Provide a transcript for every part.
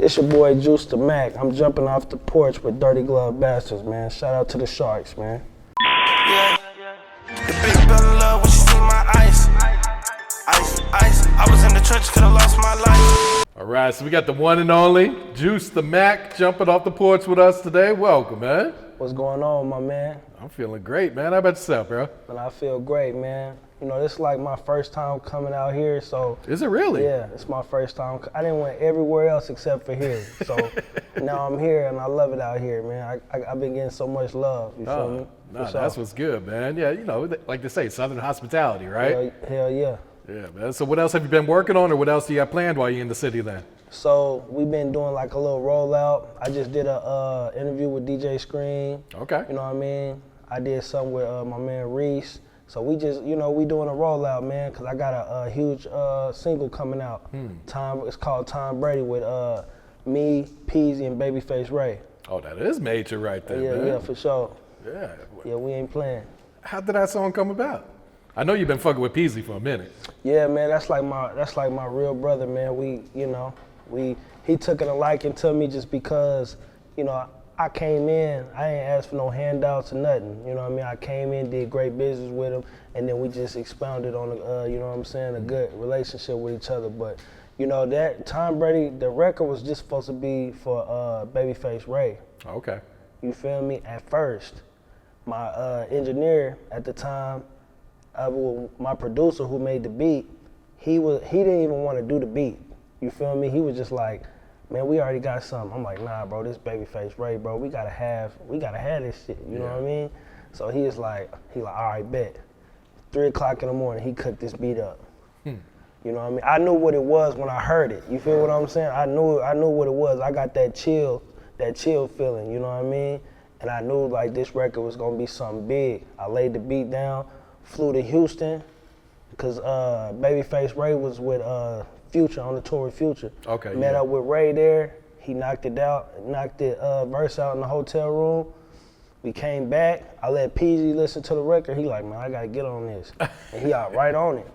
It's your boy Juice the Mac. I'm jumping off the porch with Dirty Glove Bastards, man. Shout out to the Sharkz, man. Yeah. The bitch fell in love when she seen my ice. Ice. I was in the trenches, could've lost my life. All right, so we got the one and only Juice the Mac jumping off the porch with us today. Welcome, man. What's going on, my man? I'm feeling great, man. How about yourself, bro? And I feel great, man. You know, this is like my first time coming out here, so. Is it really? Yeah, it's my first time. I didn't went everywhere else except for here. So now I'm here and I love it out here, man. I've been getting so much love, you feel me? No, that's what's good, man. Yeah, you know, like they say, Southern hospitality, right? Hell yeah. Yeah, man. So what else have you been working on, or what else do you have planned while you're in the city then? So we've been doing like a little rollout. I just did a interview with DJ Scream. Okay. You know what I mean? I did something with my man Reese. So we just, you know, we doing a rollout, man, because I got a huge single coming out. It's called Tom Brady with me, Peezy, and Babyface Ray. Oh, that is major right there, man. Yeah, for sure. Yeah. Yeah, we ain't playing. How did that song come about? I know you've been fucking with Peezy for a minute. Yeah, man, that's like my real brother, man. He took a liking to me just because, you know, I came in, I ain't asked for no handouts or nothing. You know what I mean? I came in, did great business with him, and then we just expounded on, you know what I'm saying, a good relationship with each other. But, you know, that Tom Brady, the record was just supposed to be for Babyface Ray. Okay. You feel me? At first, my engineer at the time, my producer who made the beat, he didn't even want to do the beat. You feel me? He was just like, man, we already got something. I'm like, nah, bro, this Babyface Ray, bro, we gotta have this shit. You know what I mean? So he like, all right, bet. 3 o'clock in the morning, he cooked this beat up. You know what I mean? I knew what it was when I heard it. You feel what I'm saying? I knew what it was. I got that chill feeling. You know what I mean? And I knew like this record was gonna be something big. I laid the beat down, flew to Houston, cause Babyface Ray was with Future on the tour with Future. Okay. Met up with Ray there. He knocked it verse out in the hotel room. We came back. I let Peezy listen to the record. He like, man, I gotta get on this. And he got right on it.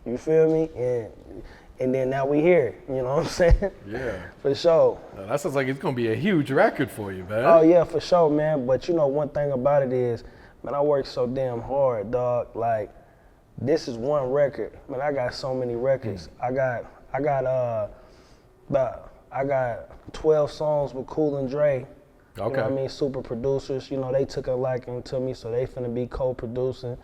You feel me? And then now we here. You know what I'm saying? Yeah. For sure. Now, that sounds like it's gonna be a huge record for you, man. Oh yeah, for sure, man. But you know, one thing about it is, man, I work so damn hard, dog. Like, this is one record. Man, I got so many records. I got 12 songs with Cool Dre. Okay. You know what I mean? Super producers. You know, they took a liking to me, so they finna be co-producing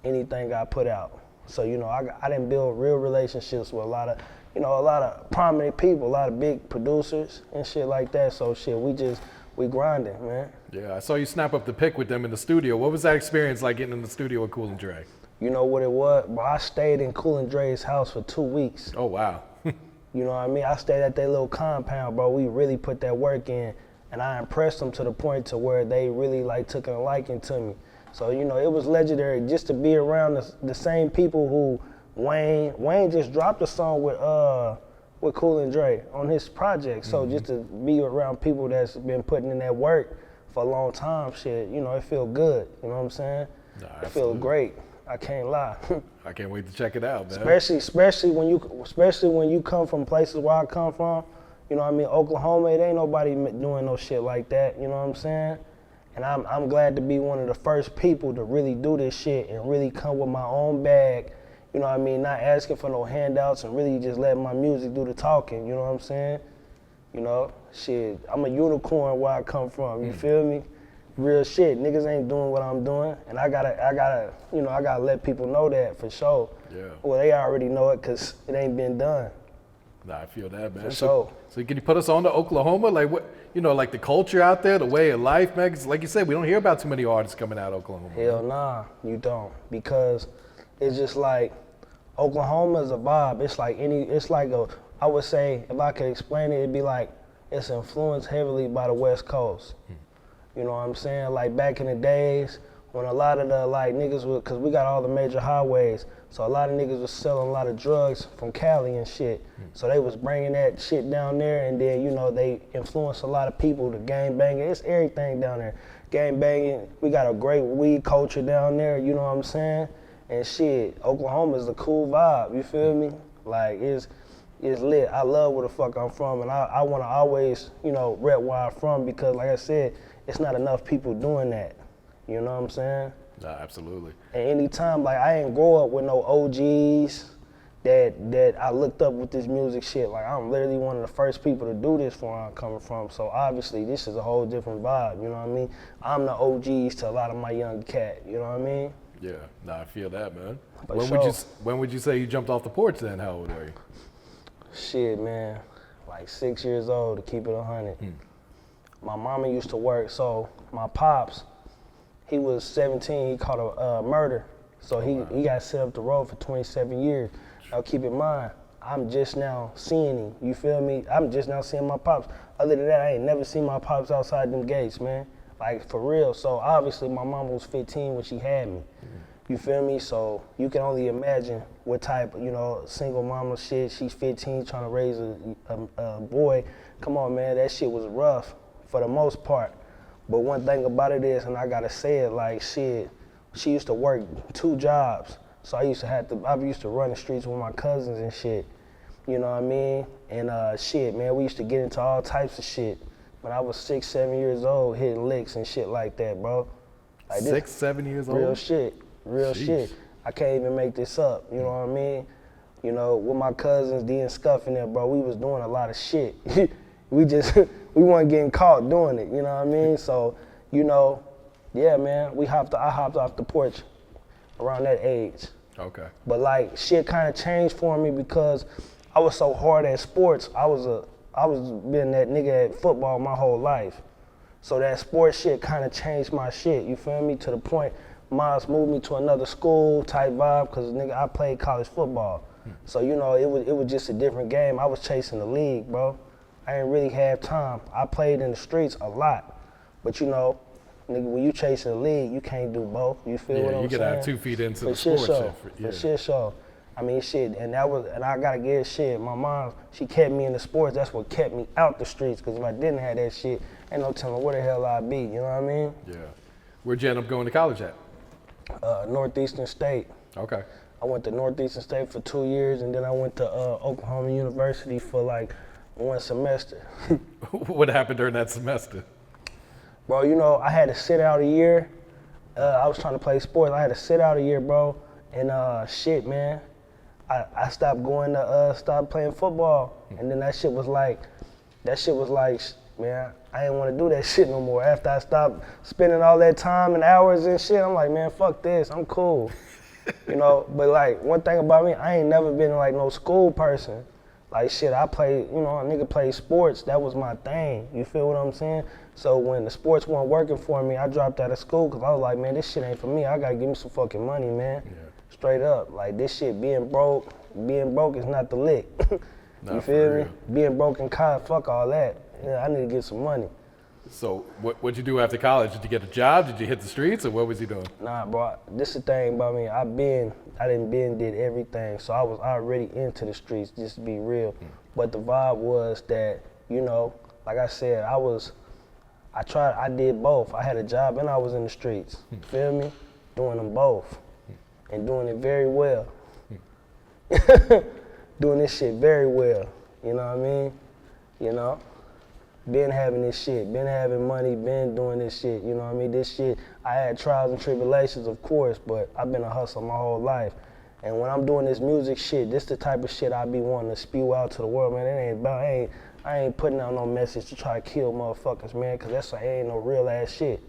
anything I put out. So, you know, I didn't build real relationships with a lot of prominent people, a lot of big producers and shit like that. So shit, we grinding, man. Yeah, I saw you snap up the pic with them in the studio. What was that experience like getting in the studio with Cool Dre? You know what it was? Bro, I stayed in Cool Dre's house for 2 weeks. Oh, wow. You know what I mean? I stayed at their little compound, bro. We really put that work in, and I impressed them to the point to where they really like took a liking to me. So, you know, it was legendary just to be around the same people who Wayne just dropped a song with Cool Dre on his project. So just to be around people that's been putting in that work for a long time, shit, you know, it feel good. You know what I'm saying? Nah, it feel great. I can't lie. I can't wait to check it out, man. Especially when you come from places where I come from. You know what I mean? Oklahoma, it ain't nobody doing no shit like that. You know what I'm saying? And I'm glad to be one of the first people to really do this shit and really come with my own bag. You know what I mean? Not asking for no handouts and really just letting my music do the talking. You know what I'm saying? You know, shit. I'm a unicorn where I come from. You feel me? Real shit. Niggas ain't doing what I'm doing, and I gotta let people know that for sure. Yeah. Well, they already know it because it ain't been done. Nah, I feel that, man. For sure. So can you put us on to Oklahoma? Like what, you know, like the culture out there, the way of life, man? 'Cause like you said, we don't hear about too many artists coming out of Oklahoma. Hell nah, you don't, because it's just like Oklahoma is a vibe. I would say, if I could explain it, it'd be like it's influenced heavily by the West Coast. You know what I'm saying? Like back in the days when a lot of the like niggas would, cause we got all the major highways, so a lot of niggas was selling a lot of drugs from Cali and shit. So they was bringing that shit down there, and then, you know, they influenced a lot of people to gang banging. It's everything down there. Gang banging, we got a great weed culture down there, you know what I'm saying? And shit, Oklahoma is a cool vibe, you feel me? Like, it's lit. I love where the fuck I'm from, and I want to always, you know, rep where I'm from because, like I said, it's not enough people doing that. You know what I'm saying? Nah, absolutely. And anytime, like, I ain't grow up with no OGs that I looked up with this music shit. Like, I'm literally one of the first people to do this from where I'm coming from. So obviously, this is a whole different vibe. You know what I mean? I'm the OGs to a lot of my young cat. You know what I mean? Yeah, nah, I feel that, man. For When would you say you jumped off the porch then? How old were you? Shit, man, like 6 years old, to keep it 100. My mama used to work, so my pops, he was 17, he caught a murder. So he got set up the road for 27 years. Now keep in mind, I'm just now seeing him, you feel me? I'm just now seeing my pops. Other than that, I ain't never seen my pops outside them gates, man. Like, for real. So obviously my mama was 15 when she had me. You feel me? So you can only imagine what type of, you know, single mama shit. She's 15 trying to raise a boy. Come on, man, that shit was rough for the most part. But one thing about it is, and I gotta say it, like, shit, she used to work 2 jobs. So I used to run the streets with my cousins and shit. You know what I mean? And shit, man, we used to get into all types of shit. When I was 6, 7 years old, hitting licks and shit like that, bro. Like 6, 7 years old? Real shit. Real Jeez. shit. I can't even make this up, you know what I mean? You know, with my cousins, D and Scuff in there, bro, we was doing a lot of shit. we weren't getting caught doing it, you know what I mean? So, you know, yeah, man, I hopped off the porch around that age. Okay. But like, shit kind of changed for me because I was so hard at sports. I was been that nigga at football my whole life. So that sports shit kind of changed my shit, you feel me? To the point Miles moved me to another school type vibe, cause nigga, I played college football. So, you know, it was just a different game. I was chasing the league, bro. I didn't really have time. I played in the streets a lot. But, you know, nigga, when you chasing the league, you can't do both. You feel what I'm saying? Yeah, you gotta have 2 feet into the shit sports. For shit show. I mean, shit, and I gotta give shit. My mom, she kept me in the sports. That's what kept me out the streets, cause if I didn't have that shit, ain't no telling where the hell I'd be, you know what I mean? Yeah. Where'd you end up going to college at? Northeastern State. Okay. I went to Northeastern State for 2 years, and then I went to Oklahoma University for like 1 semester. What happened during that semester? Bro, you know, I had to sit out a year. I was trying to play sports. I had to sit out a year, bro. And shit, man, I stopped stopped playing football. And then that shit was like, man, I didn't want to do that shit no more. After I stopped spending all that time and hours and shit, I'm like, man, fuck this, I'm cool. You know, but like, one thing about me, I ain't never been like no school person. Like shit, I played, you know, a nigga played sports, that was my thing. You feel what I'm saying? So when the sports weren't working for me, I dropped out of school because I was like, man, this shit ain't for me. I gotta give me some fucking money, man. Yeah. Straight up. Like this shit, being broke is not the lick. You feel me? Being broke and caught, fuck all that. Yeah, I need to get some money. So what'd you do after college? Did you get a job? Did you hit the streets, or what was you doing? Nah, bro, this the thing about me. I did everything. So I was already into the streets, just to be real. But the vibe was that, you know, like I said, I did both. I had a job and I was in the streets. Feel me? Doing them both. And doing it very well. Doing this shit very well. You know what I mean? You know? Been having this shit, been having money, been doing this shit, you know what I mean? This shit, I had trials and tribulations, of course, but I've been a hustler my whole life. And when I'm doing this music shit, this the type of shit I be wanting to spew out to the world, man. It ain't about, I ain't putting out no message to try to kill motherfuckers, man, because ain't no real ass shit.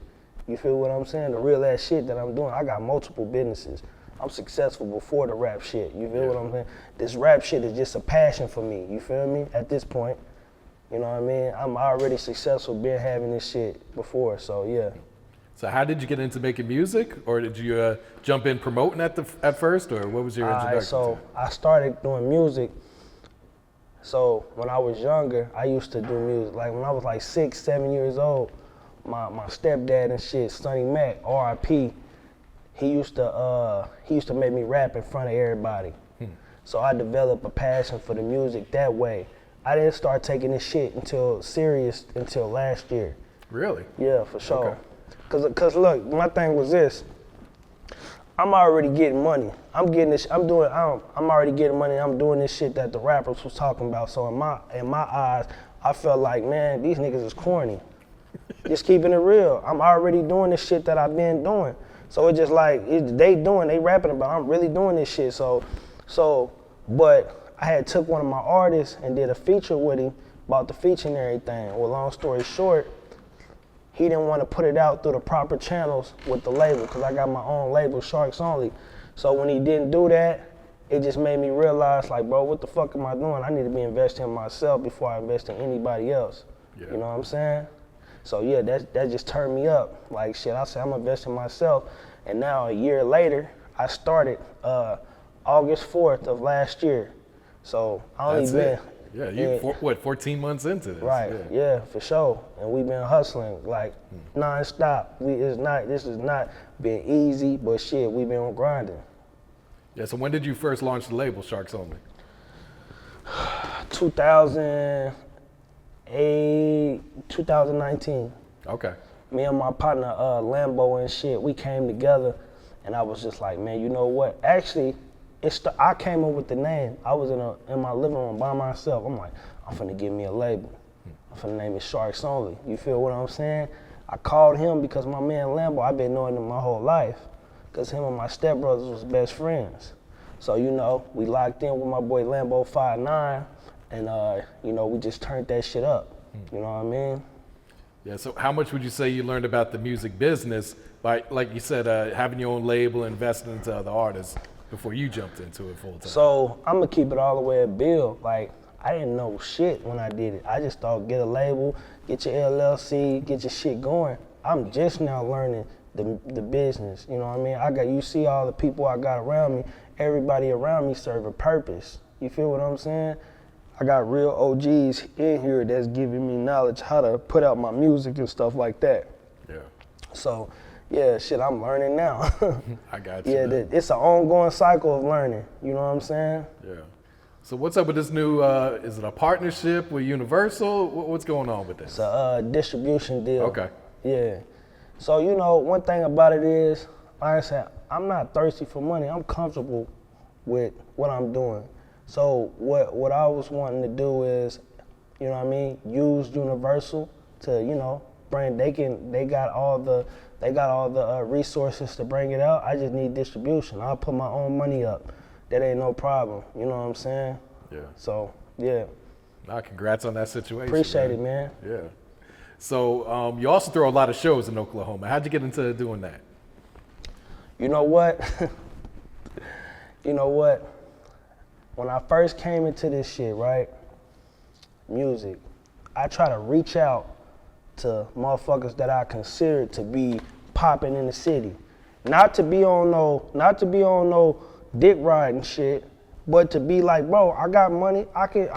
You feel what I'm saying? The real ass shit that I'm doing, I got multiple businesses. I'm successful before the rap shit, you feel what I'm saying? This rap shit is just a passion for me, you feel me, at this point. You know what I mean? I'm already successful been having this shit before, so yeah. So how did you get into making music? Or did you jump in promoting at first, or what was your introduction so I started doing music. So when I was younger, I used to do music. Like when I was like 6, 7 years old, my stepdad and shit, Sonny Mac, R.I.P., he used to make me rap in front of everybody. So I developed a passion for the music that way. I didn't start taking this shit until last year. Really? Yeah, for sure. Okay. Cause look, my thing was this. I'm already getting money. I'm already getting money. I'm doing this shit that the rappers was talking about. So in my eyes, I felt like, man, these niggas is corny. Just keeping it real. I'm already doing the shit that I've been doing. So it's just like, they rapping about, I'm really doing this shit. But I had took one of my artists and did a feature with him about the feature and everything. Well, long story short, he didn't want to put it out through the proper channels with the label, because I got my own label, Sharkz Only. So when he didn't do that, it just made me realize, like, bro, what the fuck am I doing? I need to be investing in myself before I invest in anybody else. Yeah. You know what I'm saying? So yeah, that just turned me up. Like, shit, I said I'm investing in myself. And now a year later, I started August 4th of last year. So I only been. Yeah, 14 months into this? Right, yeah, for sure. And we've been hustling like non-stop. This has not been easy, but shit, we've been grinding. Yeah, so when did you first launch the label, Sharkz Only? 2019. Okay. Me and my partner, Lambo and shit, we came together, and I was just like, man, you know what? Actually, I came up with the name. I was in my living room by myself. I'm like, I'm finna give me a label. I'm finna name it Sharkz Only. You feel what I'm saying? I called him because my man Lambo, I've been knowing him my whole life, because him and my stepbrothers was best friends. So, you know, we locked in with my boy Lambo 5'9", and, you know, we just turned that shit up. You know what I mean? Yeah, so how much would you say you learned about the music business by, like you said, having your own label, investing into other artists before you jumped into it full time? So I'm gonna keep it all the way at Bill. Like, I didn't know shit when I did it. I just thought, get a label, get your LLC, get your shit going. I'm just now learning the business. You know what I mean? You see all the people I got around me. Everybody around me serve a purpose. You feel what I'm saying? I got real OGs in here that's giving me knowledge how to put out my music and stuff like that. Yeah. So, yeah, shit, I'm learning now. I got you. Yeah, it's an ongoing cycle of learning. You know what I'm saying? Yeah. So what's up with this new, is it a partnership with Universal? What's going on with this? It's a distribution deal. Okay. Yeah. So, you know, one thing about it is, like I said, I'm not thirsty for money. I'm comfortable with what I'm doing. So what I was wanting to do is, you know what I mean, use Universal to, you know, they got all the resources to bring it out. I just need distribution. I'll put my own money up. That ain't no problem. You know what I'm saying? Yeah. So, yeah. Nah, congrats on that situation. Appreciate it, man. Yeah. So you also throw a lot of shows in Oklahoma. How'd you get into doing that? You know what? You know what? When I first came into this shit, right, music, I try to reach out to motherfuckers that I consider to be popping in the city. Not to be on no dick riding shit, but to be like, bro, I got money, I can,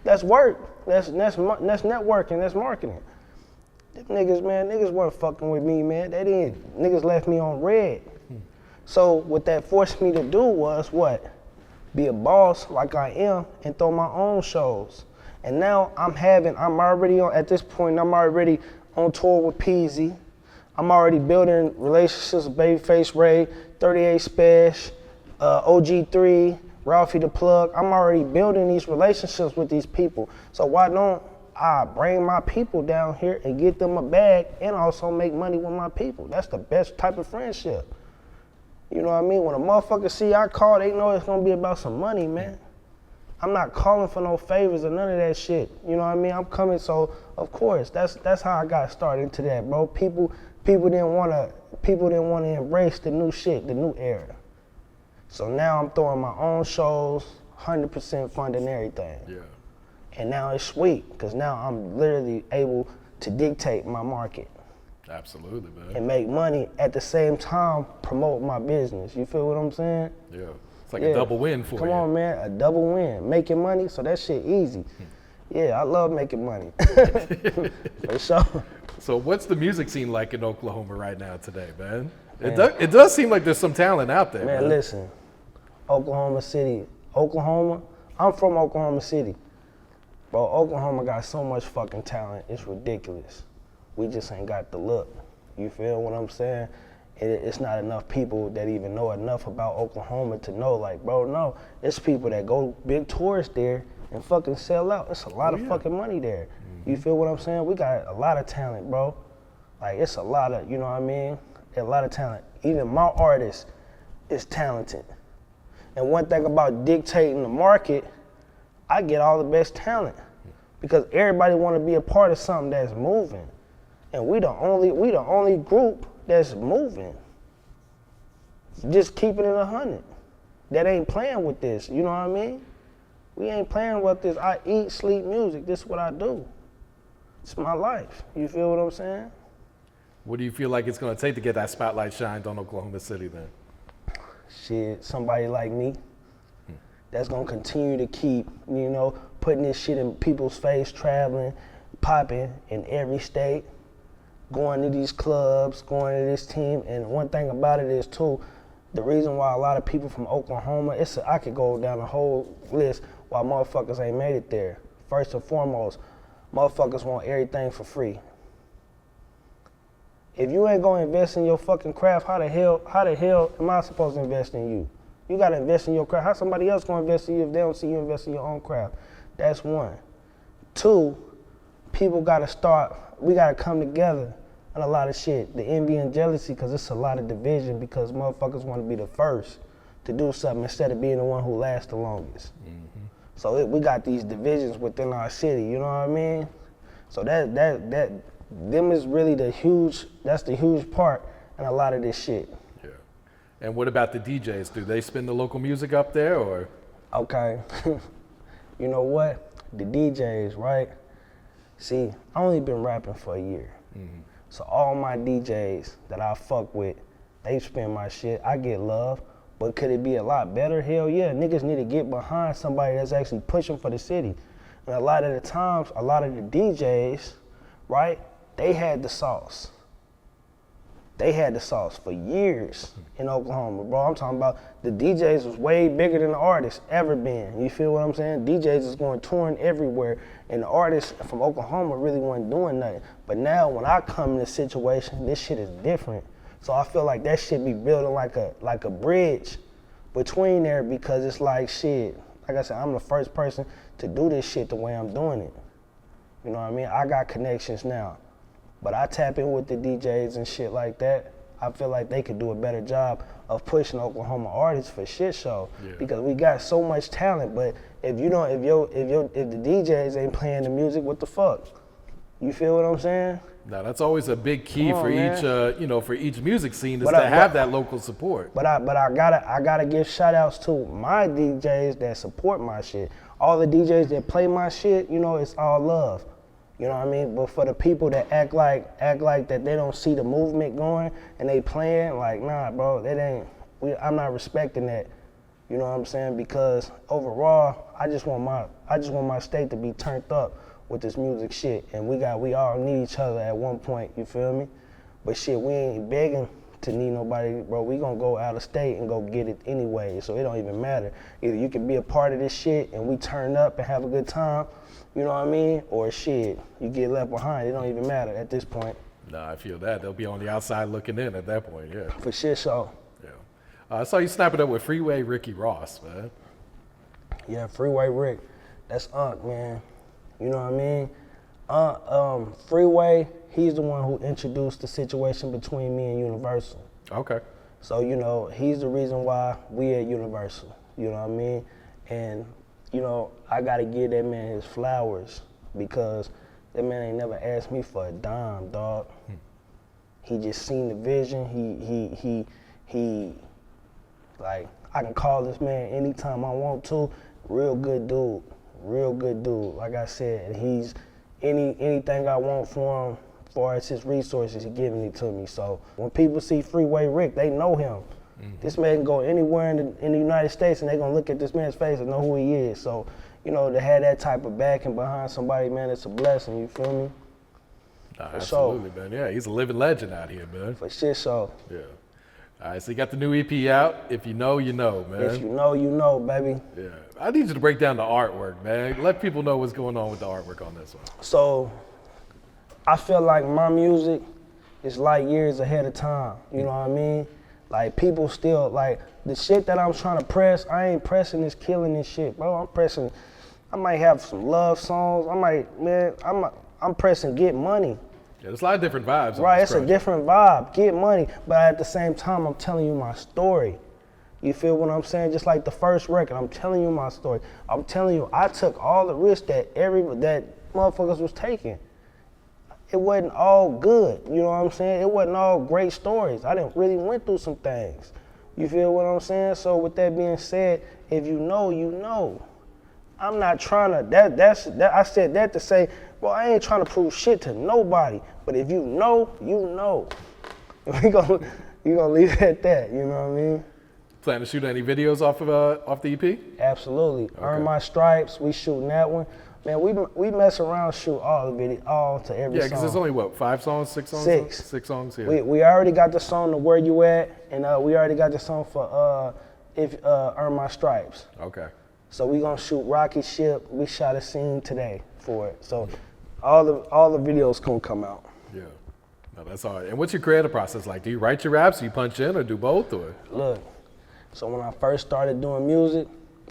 that's work, that's networking, that's marketing. Them niggas weren't fucking with me, man. Niggas left me on red. So what that forced me to do was what? Be a boss like I am and throw my own shows. And now at this point, I'm already on tour with Peezy. I'm already building relationships with Babyface Ray, 38 Special, OG3, Ralphie the Plug. I'm already building these relationships with these people. So why don't I bring my people down here and get them a bag and also make money with my people? That's the best type of friendship. You know what I mean? When a motherfucker see I call, they know it's gonna be about some money, man. I'm not calling for no favors or none of that shit. You know what I mean? I'm coming, so of course, that's how I got started into that, bro. People didn't wanna embrace the new shit, the new era. So now I'm throwing my own shows, 100% funding everything. Yeah. And now it's sweet, because now I'm literally able to dictate my market. Absolutely, man. And make money at the same time, promote my business. You feel what I'm saying? Yeah. It's like a double win for you. Come on, man, a double win. Making money, so that shit easy. Yeah, I love making money. For sure. So what's the music scene like in Oklahoma right now today, man? It does seem like there's some talent out there, man. Listen, Oklahoma City. I'm from Oklahoma City. Bro, Oklahoma got so much fucking talent, it's ridiculous. We just ain't got the look. You feel what I'm saying? it's not enough people that even know enough about Oklahoma to know, like, bro, no, it's people that go big tours there and fucking sell out. It's a lot of fucking money there. You feel what I'm saying? We got a lot of talent, bro. Like, it's a lot of, you know what I mean? A lot of talent. Even my artist is talented. And one thing about dictating the market, I get all the best talent because everybody want to be a part of something that's moving. And we the only group that's moving. Just keeping it 100. That ain't playing with this, you know what I mean? We ain't playing with this. I eat, sleep music. This is what I do. It's my life. You feel what I'm saying? What do you feel like it's going to take to get that spotlight shined on Oklahoma City then? Shit, somebody like me that's going to continue to keep, you know, putting this shit in people's face, traveling, popping in every state, going to these clubs, going to this team. And one thing about it is, too, the reason why a lot of people from Oklahoma, I could go down the whole list why motherfuckers ain't made it there. First and foremost, motherfuckers want everything for free. If you ain't gonna invest in your fucking craft, how the hell am I supposed to invest in you? You gotta invest in your craft. How somebody else gonna invest in you if they don't see you invest in your own craft? That's one. Two, people gotta we gotta come together on a lot of shit. The envy and jealousy, cause it's a lot of division because motherfuckers wanna be the first to do something instead of being the one who lasts the longest. Mm-hmm. So we got these divisions within our city, you know what I mean? So them is really the huge part in a lot of this shit. Yeah. And what about the DJs? Do they spin the local music up there or? Okay. You know what? The DJs, right? See, I only been rapping for a year. Mm-hmm. So all my DJs that I fuck with, they spin my shit. I get love, but could it be a lot better? Hell yeah, niggas need to get behind somebody that's actually pushing for the city. And a lot of the times, a lot of the DJs, right? They had the sauce. They had the sauce for years in Oklahoma, bro. I'm talking about the DJs was way bigger than the artists ever been. You feel what I'm saying? DJs is going touring everywhere, and the artists from Oklahoma really wasn't doing nothing. But now when I come in this situation, this shit is different. So I feel like that shit be building like a bridge between there because it's like shit. Like I said, I'm the first person to do this shit the way I'm doing it. You know what I mean? I got connections now. But I tap in with the DJs and shit like that. I feel like they could do a better job of pushing Oklahoma artists for shit show because we got so much talent. But if the DJs ain't playing the music, what the fuck? You feel what I'm saying? No, that's always a big key for each music scene is to have that local support. But I gotta give shout outs to my DJs that support my shit. All the DJs that play my shit, you know, it's all love. You know what I mean? But for the people that act like that they don't see the movement going and they playing, like, nah, bro, I'm not respecting that. You know what I'm saying? Because overall, I just want my state to be turned up with this music shit. And we all need each other at one point, you feel me? But shit, we ain't begging to need nobody, bro. We gonna go out of state and go get it anyway, so it don't even matter. Either you can be a part of this shit and we turn up and have a good time, you know what I mean? Or shit, you get left behind. It don't even matter at this point. Nah, I feel that. They'll be on the outside looking in at that point, yeah. For shit show. Yeah. I saw you snap it up with Freeway Ricky Ross, man. Yeah, Freeway Rick. That's Unc, man. You know what I mean? Freeway, he's the one who introduced the situation between me and Universal. Okay. So, you know, he's the reason why we at Universal. You know what I mean? And you know, I gotta give that man his flowers because that man ain't never asked me for a dime, dog. He just seen the vision. He like, I can call this man anytime I want to. Real good dude. Like I said, he's anything I want for him, as far as his resources, he giving it to me. So when people see Freeway Rick, they know him. This man can go anywhere in the United States and they're gonna look at this man's face and know who he is. So, you know, to have that type of backing behind somebody, man, it's a blessing, you feel me? Absolutely, man. Yeah, he's a living legend out here, man. For shit show. Yeah. All right, so you got the new EP out. If you know, you know, man. If you know, you know, baby. Yeah. I need you to break down the artwork, man. Let people know what's going on with the artwork on this one. So, I feel like my music it's light years ahead of time. You know what I mean? Like people still like the shit that I'm trying to press. I ain't pressing this killing this shit, bro. I'm pressing. I might have some love songs. I'm pressing get money. Yeah, there's a lot of different vibes. Right, it's a different vibe. Get money, but at the same time, I'm telling you my story. You feel what I'm saying? Just like the first record, I'm telling you my story. I'm telling you, I took all the risks that motherfuckers was taking. It wasn't all good, you know what I'm saying? It wasn't all great stories. I didn't really went through some things. You feel what I'm saying? So with that being said, if you know, you know. I'm not trying to, I said that to say, well, I ain't trying to prove shit to nobody. But if you know, you know. You gonna leave it at that, you know what I mean? Plan to shoot any videos off the EP? Absolutely. Okay. Earn My Stripes, we shooting that one. Man, we mess around, shoot all the video, all to every song. Yeah, because there's only what, 5 songs, 6 songs? 6. 6 songs, yeah. We already got the song to Where You At, and we already got the song for Earn My Stripes. Okay. So we gonna shoot Rocky Ship. We shot a scene today for it. So all the videos gonna come out. Yeah. No, that's all right. And what's your creative process like? Do you write your raps, do you punch in, or do both, or? Look, so when I first started doing music,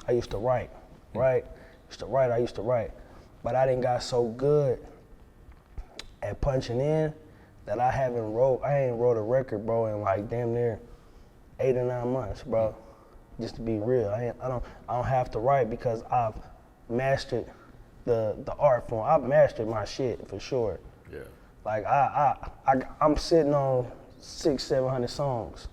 I used to write, right? I used to write. But I didn't got so good at punching in that I ain't wrote a record, bro, in like damn near 8 or 9 months, bro. Just to be real, I don't have to write because I've mastered the art form. I've mastered my shit for sure. Yeah. Like I'm sitting on 600-700 songs.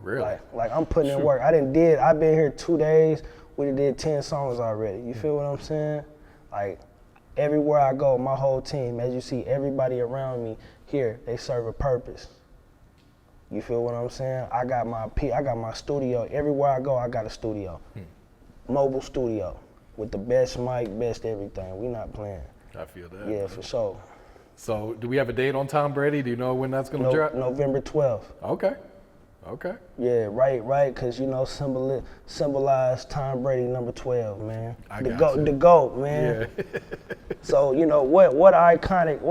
Really? Like I'm putting in work. I've been here 2 days. We did 10 songs already. You feel what I'm saying? Like everywhere I go, my whole team, as you see, everybody around me here, they serve a purpose. You feel what I'm saying? I got my studio. Everywhere I go, I got a studio. Mobile studio with the best mic, best everything. We not playing. I feel that. Yeah, for sure. So do we have a date on Tom Brady? Do you know when that's going to drop? November 12th. Okay. Yeah, right, because, you know, symbolize Tom Brady number 12, man. The GOAT, man. Yeah. So, you know, what iconic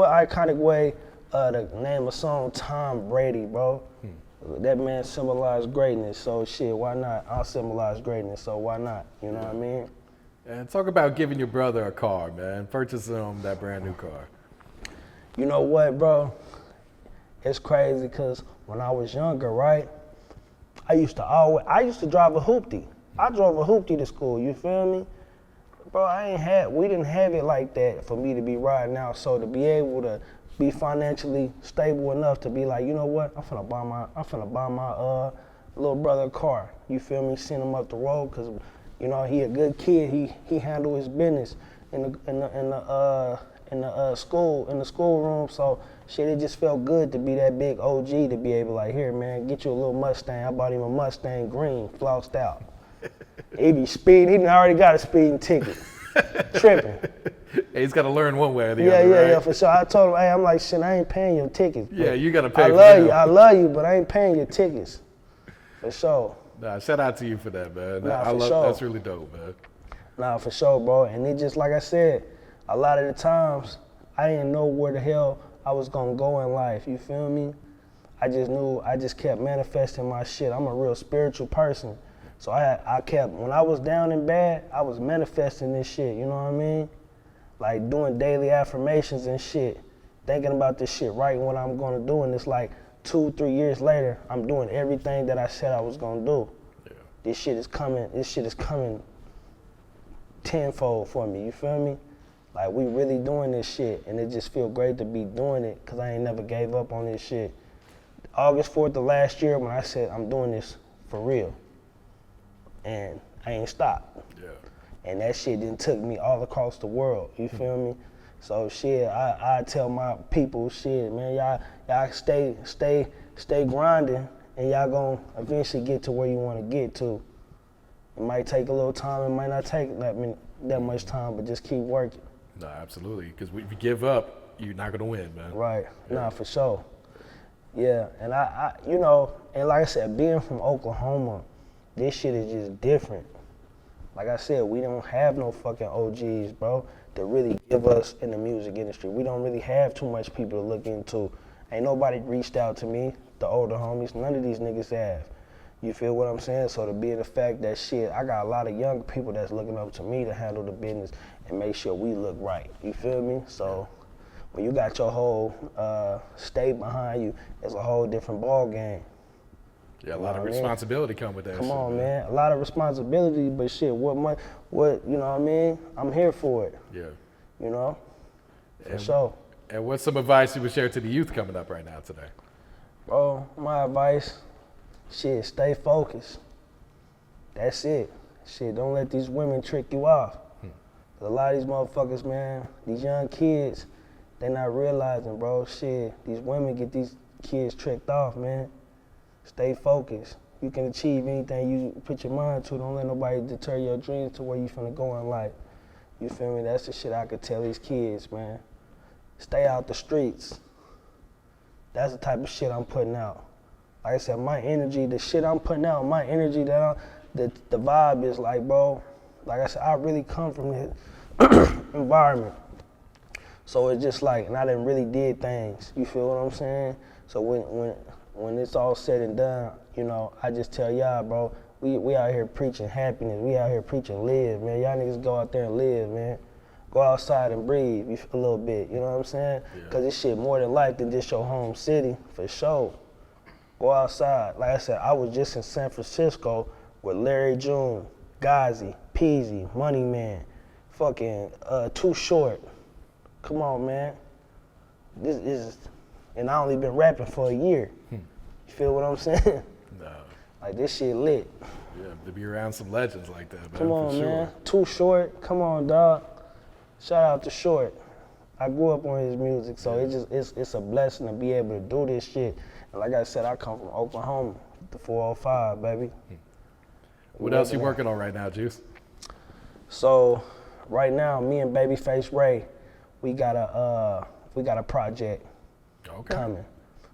way to name a song Tom Brady, bro? That man symbolized greatness, so shit, why not? I'll symbolize greatness, so why not? You know what I mean? And talk about giving your brother a car, man. Purchasing him that brand new car. You know what, bro? It's crazy because when I was younger, right? I used to drive a hoopty. I drove a hoopty to school, you feel me? Bro, we didn't have it like that for me to be riding out. So to be able to be financially stable enough to be like, you know what? I'm finna buy my little brother a car. You feel me? Send him up the road because, you know, he a good kid. He handle his business in the schoolroom. So shit, it just felt good to be that big OG to be able like, here, man, get you a little Mustang. I bought him a Mustang green, floused out. He be speeding. He done already got a speeding ticket. Tripping. Hey, he's got to learn one way or the other, right? Yeah, for sure. I told him, hey, I'm like, shit, I ain't paying your tickets. Yeah, you got to pay I love you, but I ain't paying your tickets. For sure. Nah, shout out to you for that, man. Sure. That's really dope, man. Nah, for sure, bro. And it just, like I said, a lot of the times, I didn't know where the hell I was gonna go in life, you feel me? I just kept manifesting my shit. I'm a real spiritual person. So when I was down and bad, I was manifesting this shit, you know what I mean? Like doing daily affirmations and shit, thinking about this shit, writing what I'm gonna do, and it's like 2-3 years later, I'm doing everything that I said I was gonna do. Yeah. This shit is coming tenfold for me, you feel me? Like we really doing this shit, and it just feel great to be doing it, cause I ain't never gave up on this shit. August 4th of last year, when I said I'm doing this for real, and I ain't stopped. Yeah. And that shit then took me all across the world, you feel me? So shit, I tell my people, shit, man, y'all stay grinding, and y'all gonna eventually get to where you wanna get to. It might take a little time, it might not take that much time, but just keep working. No, absolutely, because if you give up, you're not gonna win, man. Right, yeah. Nah, for sure. Yeah, and I you know, and like I said, being from Oklahoma, this shit is just different. Like I said, we don't have no fucking OGs, bro, to really give us in the music industry. We don't really have too much people to look into Ain't nobody reached out to me, the older homies. None of these niggas have. You feel what I'm saying? So to be in the fact that shit, I got a lot of young people that's looking up to me to handle the business and make sure we look right. You feel me? So when you got your whole state behind you, it's a whole different ball game. Yeah, a lot of responsibility come with that. Come on, man. A lot of responsibility, but shit, what, you know what I mean? I'm here for it. Yeah. You know? For sure. And what's some advice you would share to the youth coming up right now today? Bro, my advice, shit, stay focused. That's it. Shit, don't let these women trick you off. A lot of these motherfuckers, man, these young kids, they not realizing, bro, shit, these women get these kids tricked off, man. Stay focused. You can achieve anything you put your mind to. Don't let nobody deter your dreams to where you finna go in life. You feel me? That's the shit I could tell these kids, man. Stay out the streets. That's the type of shit I'm putting out. Like I said, my energy, the shit I'm putting out, my energy the vibe is like, bro, like I said, I really come from this environment. So it's just like, and I done really did things. You feel what I'm saying? So when it's all said and done, you know, I just tell y'all, bro, we out here preaching happiness. We out here preaching live, man. Y'all niggas go out there and live, man. Go outside and breathe a little bit, you know what I'm saying? Because this shit more than life than just your home city, for sure. Go outside. Like I said, I was just in San Francisco with Larry June, Ghazi, Peezy, Money Man, fucking Too Short. Come on, man. This is, and I only been rapping for a year. You feel what I'm saying? No. Like, this shit lit. Yeah, to be around some legends like that, man. Come on, for sure. man. Too Short. Come on, dog. Shout out to Short. I grew up on his music, so it's a blessing to be able to do this shit. And like I said, I come from Oklahoma, the 405, baby. What else you working on right now, Juice? So right now, me and Babyface Ray, we got a project coming.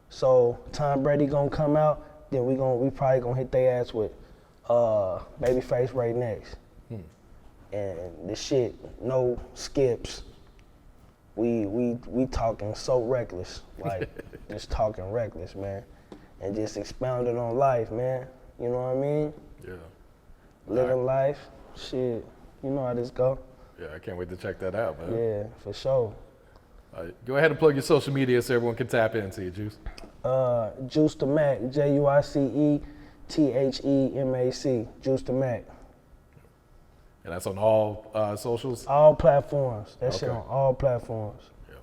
So Tom Brady gonna come out, then we probably gonna hit their ass with Babyface Ray next. And the shit, no skips. We talking so reckless, like just talking reckless, man, and just expounding on life, man. You know what I mean? Yeah. Living life, shit. You know how this go. Yeah, I can't wait to check that out, man. Yeah, for sure. All right, go ahead and plug your social media so everyone can tap into you, Juice. Juice the Mac, JuiceThemac, Juice the Mac. And that's on all socials? All platforms. That shit on all platforms. Yeah.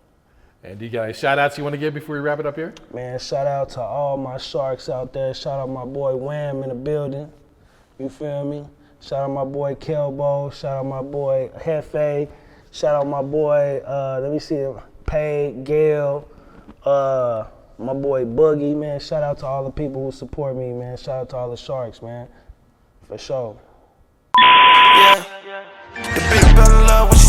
And do you got any shout outs you want to give before we wrap it up here? Man, shout out to all my sharks out there. Shout out my boy Wham in the building. You feel me? Shout out my boy Kelbo. Shout out my boy Hefe. Shout out my boy, let me see, Pay, Gail, my boy Boogie, man. Shout out to all the people who support me, man. Shout out to all the sharks, man. For sure. Yeah. The bitch fell in love when she